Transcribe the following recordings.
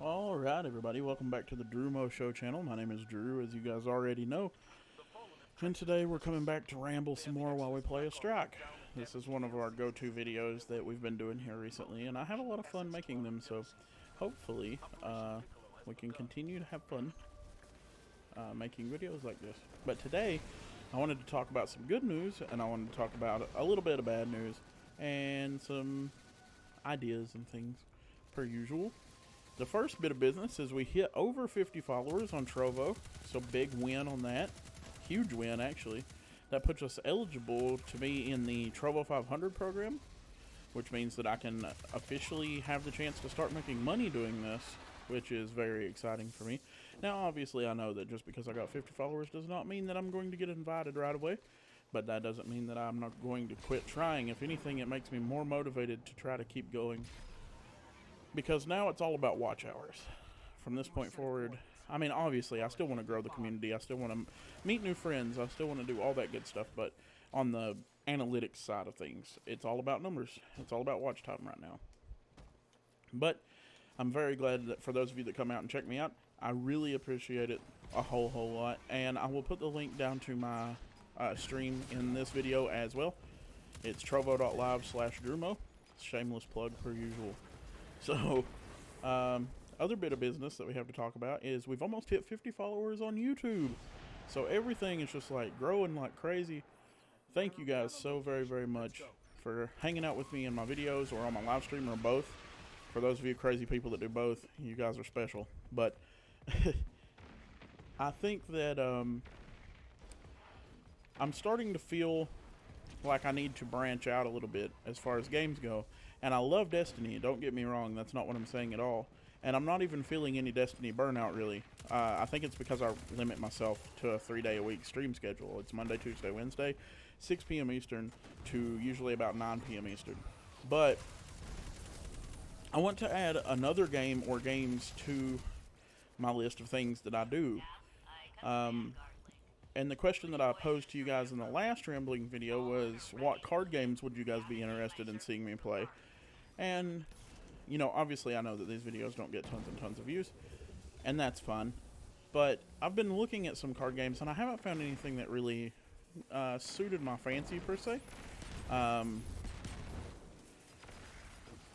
Alright everybody, welcome back to the TROVO Show channel. My name is Drew, as you guys already know. And today we're coming back to ramble some more while we play a strike. This is one of our go-to videos that we've been doing here recently, and I have a lot of fun making them, so hopefully we can continue to have fun making videos like this. But today, I wanted to talk about some good news, and I wanted to talk about a little bit of bad news, and some ideas and things, per usual. The first bit of business is we hit over 50 followers on TROVO, so big win on that. Huge win, actually. That puts us eligible to be in the TROVO 500 program, which means that I can officially have the chance to start making money doing this, which is very exciting for me. Now, obviously, I know that just because I got 50 followers does not mean that I'm going to get invited right away, but that doesn't mean that I'm not going to quit trying. If anything, it makes me more motivated to try to keep going. Because now it's all about watch hours. From this point forward, I mean, obviously, I still want to grow the community. I still want to meet new friends. I still want to do all that good stuff. But on the analytics side of things, it's all about numbers. It's all about watch time right now. But I'm very glad that for those of you that come out and check me out, I really appreciate it a whole lot. And I will put the link down to my stream in this video as well. It's trovo.live/Drumo. Shameless plug per usual. So, other bit of business that we have to talk about is we've almost hit 50 followers on YouTube. So everything is just like growing like crazy. Thank you guys so very much for hanging out with me in my videos or on my live stream or both. For those of you crazy people that do both, you guys are special. But I think that I'm starting to feel like I need to branch out a little bit as far as games go. And I love Destiny, don't get me wrong, that's not what I'm saying at all. And I'm not even feeling any Destiny burnout, really. I think it's because I limit myself to a 3-day-a-week stream schedule. It's Monday, Tuesday, Wednesday, 6 p.m. Eastern to usually about 9 p.m. Eastern. But I want to add another game or games to my list of things that I do. And the question that I posed to you guys in the last rambling video was, what card games would you guys be interested in seeing me play? And, you know, obviously I know that these videos don't get tons and tons of views, and that's fine. But I've been looking at some card games, and I haven't found anything that really suited my fancy, per se. I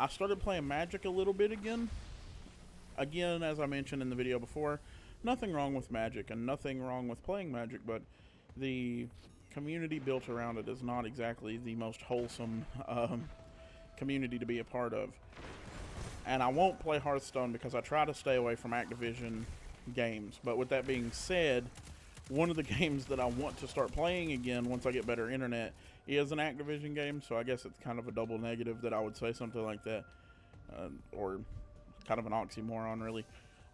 started playing Magic a little bit again. Again, as I mentioned in the video before, nothing wrong with Magic and nothing wrong with playing Magic, but the community built around it is not exactly the most wholesome community to be a part of. And I won't play Hearthstone because I try to stay away from Activision games. But with that being said, one of the games that I want to start playing again once I get better internet is an Activision game, so I guess it's kind of a double negative that I would say something like that, or kind of an oxymoron, really.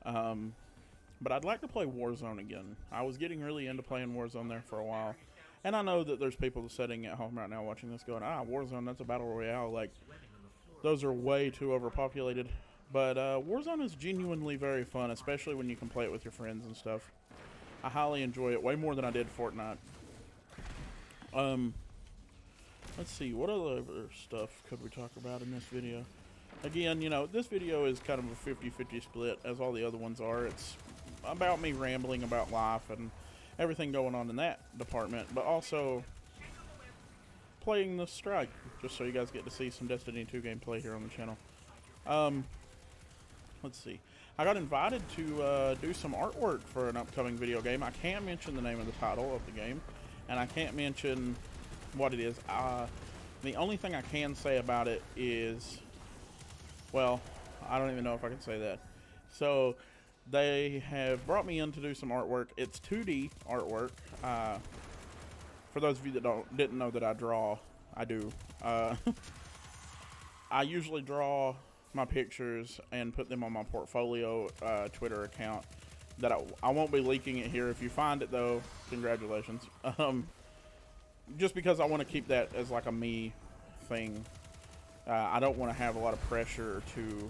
But I'd like to play Warzone again. I was getting really into playing Warzone there for a while. And I know that there's people sitting at home right now watching this going, Warzone, that's a battle royale. Like, those are way too overpopulated. But Warzone is genuinely very fun, especially when you can play it with your friends and stuff. I highly enjoy it, way more than I did Fortnite. Let's see, what other stuff could we talk about in this video? Again, you know, this video is kind of a 50-50 split, as all the other ones are. It's about me rambling about life and everything going on in that department, but also playing the strike, just so you guys get to see some Destiny 2 gameplay here on the channel. Let's see. I got invited to do some artwork for an upcoming video game. I can't mention the name of the title of the game, and I can't mention what it is. The only thing I can say about it is, well, I don't even know if I can say that. So, they have brought me in to do some artwork. It's 2D artwork. For those of you that didn't know that I draw, I do. I usually draw my pictures and put them on my portfolio Twitter account. That I won't be leaking it here. If you find it, though, congratulations. Just because I want to keep that as like a me thing. I don't want to have a lot of pressure to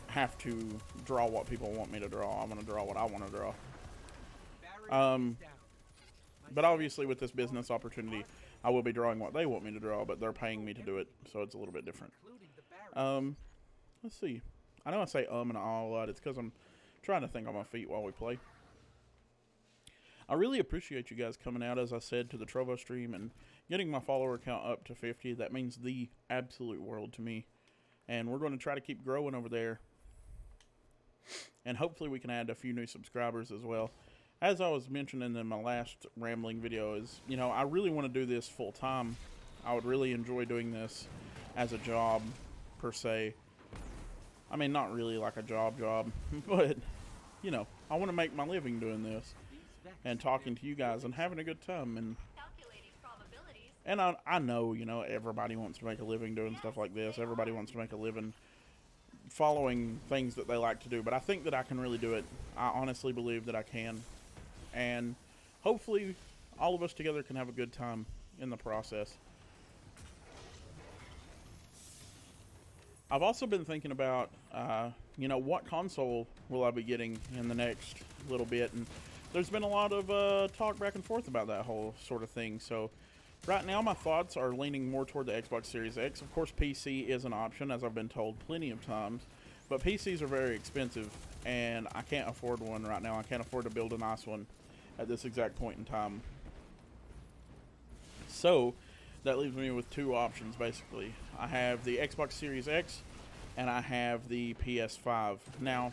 have to draw what people want me to draw. I'm going to draw what I want to draw. But obviously with this business opportunity, I will be drawing what they want me to draw, but they're paying me to do it, so it's a little bit different. Let's see. I know I say and all a lot. It's because I'm trying to think on my feet while we play. I really appreciate you guys coming out, as I said, to the Trovo stream and getting my follower count up to 50. That means the absolute world to me. And we're going to try to keep growing over there. And hopefully we can add a few new subscribers as well. As I was mentioning in my last rambling video is, you know, I really want to do this full time. I would really enjoy doing this as a job, per se. I mean, not really like a job, but, you know, I want to make my living doing this and talking to you guys and having a good time. And I know, you know, everybody wants to make a living doing stuff like this. Everybody wants to make a living following things that they like to do, but I think that I can really do it. I honestly believe that I can, and hopefully all of us together can have a good time in the process. I've also been thinking about, you know, what console will I be getting in the next little bit, and there's been a lot of talk back and forth about that whole sort of thing. So right now my thoughts are leaning more toward the Xbox Series X. Of course, PC is an option, as I've been told plenty of times, but PCs are very expensive, and I can't afford one right now. I can't afford to build a nice one at this exact point in time. So that leaves me with two options, basically. I have the Xbox Series X, and I have the PS5. Now,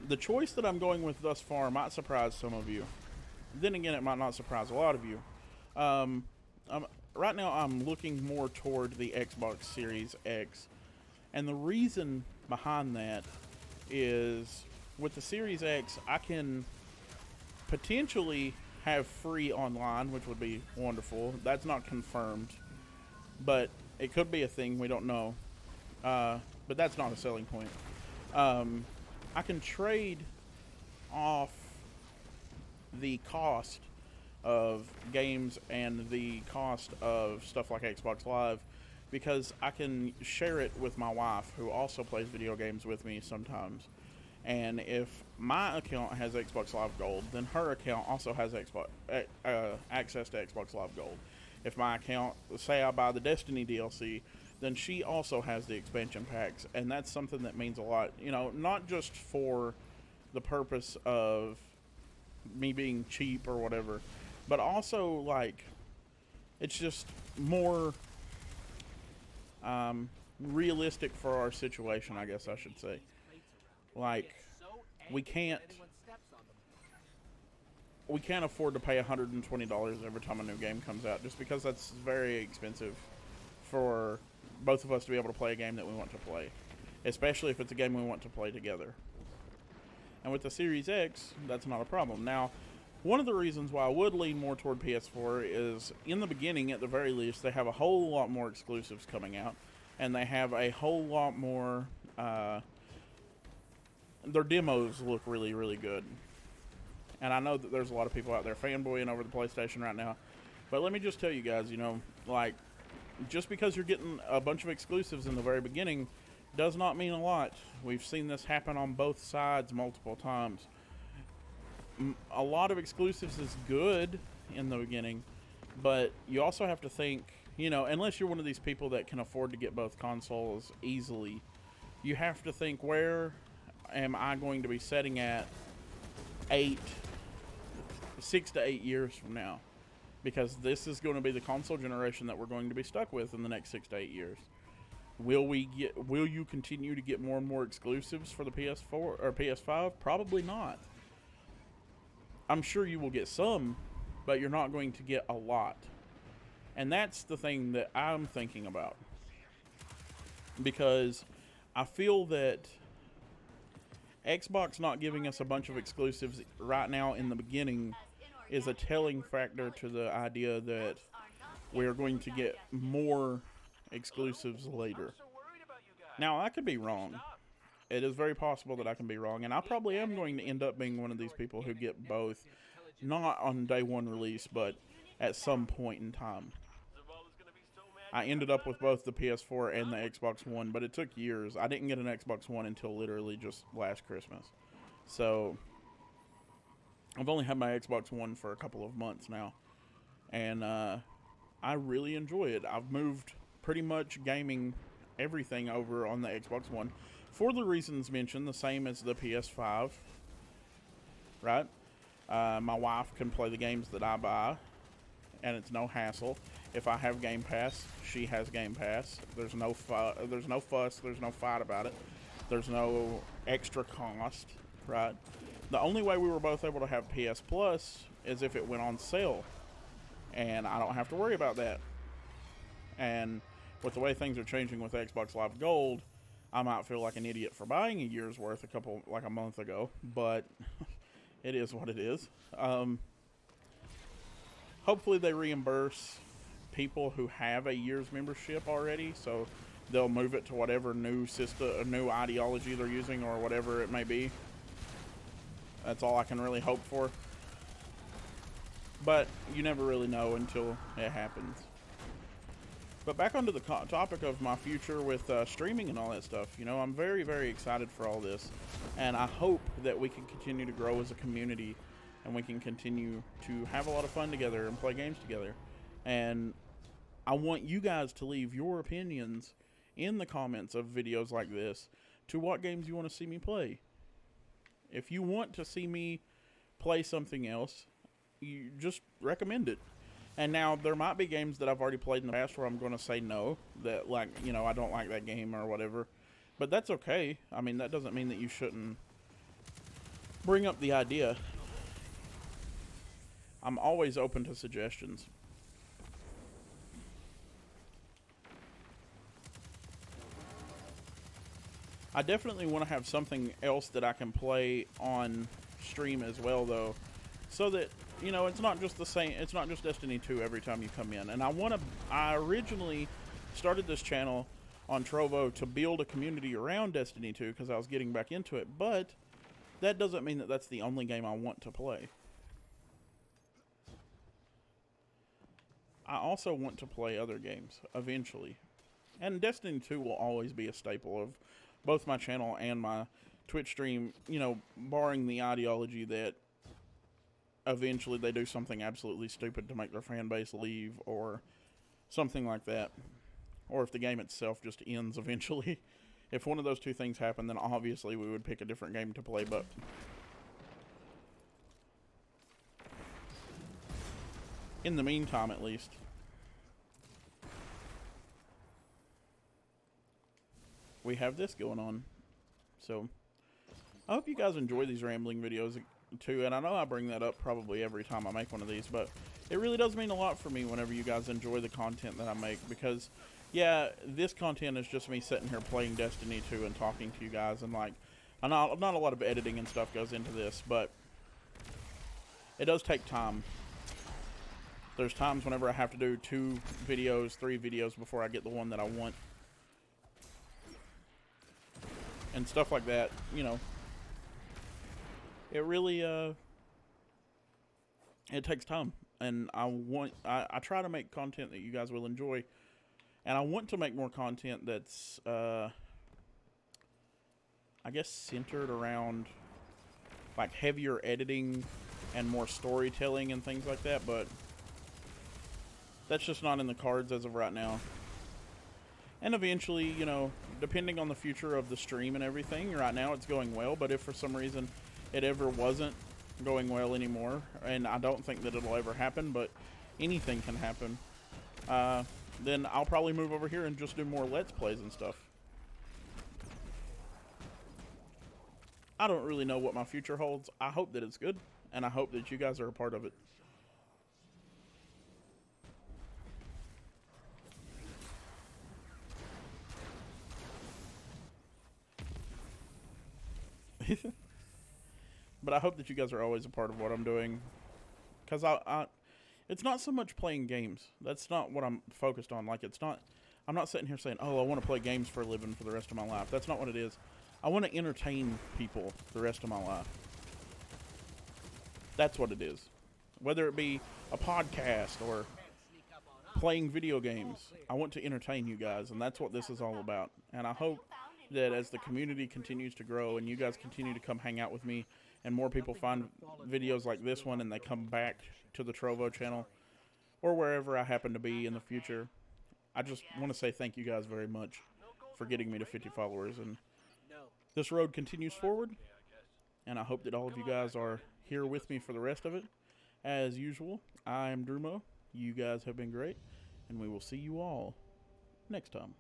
the choice that I'm going with thus far might surprise some of you. Then again, it might not surprise a lot of you. Right now, I'm looking more toward the Xbox Series X. And the reason behind that is, with the Series X, I can potentially have free online, which would be wonderful. That's not confirmed, but it could be a thing. We don't know. But that's not a selling point. I can trade off the cost of games and the cost of stuff like Xbox Live, because I can share it with my wife, who also plays video games with me sometimes. And if my account has Xbox Live Gold, then her account also has access to Xbox Live Gold. If my account, say I buy the Destiny DLC, then she also has the expansion packs, and that's something that means a lot. You know, not just for the purpose of me being cheap or whatever, but also, like, it's just more realistic for our situation, I guess I should say. Like, we can't afford to pay $120 every time a new game comes out, just because that's very expensive for both of us to be able to play a game that we want to play, especially if it's a game we want to play together. And with the Series X, that's not a problem. Now, one of the reasons why I would lean more toward PS4 is, in the beginning, at the very least, they have a whole lot more exclusives coming out, and they have a whole lot more, their demos look really, really good. And I know that there's a lot of people out there fanboying over the PlayStation right now, but let me just tell you guys, you know, like, just because you're getting a bunch of exclusives in the very beginning does not mean a lot. We've seen this happen on both sides multiple times. A lot of exclusives is good in the beginning, but you also have to think, you know, unless you're one of these people that can afford to get both consoles easily, you have to think, where am I going to be setting at 6 to 8 years from now? Because this is going to be the console generation that we're going to be stuck with in the next 6 to 8 years. Will you continue to get more and more exclusives for the PS4 or PS5? Probably not. I'm sure you will get some, but you're not going to get a lot. And that's the thing that I'm thinking about. Because I feel that Xbox not giving us a bunch of exclusives right now in the beginning is a telling factor to the idea that we're going to get more exclusives later. Now, I could be wrong. It is very possible that I can be wrong, and I probably am going to end up being one of these people who get both, not on day one release, but at some point in time. I ended up with both the PS4 and the Xbox One, but it took years. I didn't get an Xbox One until literally just last Christmas. So I've only had my Xbox One for a couple of months now, and I really enjoy it. I've moved pretty much gaming everything over on the Xbox One. for the reasons mentioned, the same as the PS5, right? My wife can play the games that I buy, and it's no hassle. If I have Game Pass, she has Game Pass. There's no fuss. There's no fight about it. There's no extra cost, right? The only way we were both able to have PS Plus is if it went on sale, and I don't have to worry about that. And with the way things are changing with Xbox Live Gold, I might feel like an idiot for buying a year's worth a month ago, but it is what it is. Hopefully they reimburse people who have a year's membership already, so they'll move it to whatever new system, new ideology they're using, or whatever it may be. That's all I can really hope for. But you never really know until it happens. But back onto the topic of my future with streaming and all that stuff, you know, I'm very, very excited for all this. And I hope that we can continue to grow as a community, and we can continue to have a lot of fun together and play games together. And I want you guys to leave your opinions in the comments of videos like this to what games you want to see me play. If you want to see me play something else, you just recommend it. And now, there might be games that I've already played in the past where I'm going to say no, that, like, you know, I don't like that game or whatever. But that's okay. I mean, that doesn't mean that you shouldn't bring up the idea. I'm always open to suggestions. I definitely want to have something else that I can play on stream as well, though, so that, you know, it's not just the same. It's not just Destiny 2 every time you come in. And I originally started this channel on TROVO to build a community around Destiny 2 because I was getting back into it. But that doesn't mean that that's the only game I want to play. I also want to play other games eventually. And Destiny 2 will always be a staple of both my channel and my Twitch stream, you know, barring the ideology that eventually they do something absolutely stupid to make their fan base leave or something like that. Or if the game itself just ends eventually. If one of those two things happen, then obviously we would pick a different game to play, but in the meantime, at least, we have this going on. So I hope you guys enjoy these rambling videos too, and I know I bring that up probably every time I make one of these, but it really does mean a lot for me whenever you guys enjoy the content that I make, because yeah, this content is just me sitting here playing Destiny 2 and talking to you guys, and like, not a lot of editing and stuff goes into this, but it does take time. There's times whenever I have to do 2 videos, 3 videos before I get the one that I want. And stuff like that, you know. It really, it takes time. And I try to make content that you guys will enjoy. And I want to make more content that's, I guess, centered around, like, heavier editing and more storytelling and things like that. But that's just not in the cards as of right now. And eventually, you know, depending on the future of the stream and everything, right now it's going well, but if for some reason it ever wasn't going well anymore, and I don't think that it'll ever happen, but anything can happen, then I'll probably move over here and just do more Let's Plays and stuff. I don't really know what my future holds. I hope that it's good, and I hope that you guys are a part of it. But I hope that you guys are always a part of what I'm doing, because it's not so much playing games. That's not what I'm focused on. Like, I'm not sitting here saying, oh, I want to play games for a living for the rest of my life. That's not what it is. I want to entertain people the rest of my life. That's what it is. Whether it be a podcast or playing video games, I want to entertain you guys, and that's what this is all about. And I hope that as the community continues to grow and you guys continue to come hang out with me, and more people find videos like this one and they come back to the TROVO channel or wherever I happen to be in the future, I just want to say thank you guys very much for getting me to 50 followers. And This road continues forward, and I hope that all of you guys are here with me for the rest of it. As usual, I am Drumo. You guys have been great, and we will see you all next time.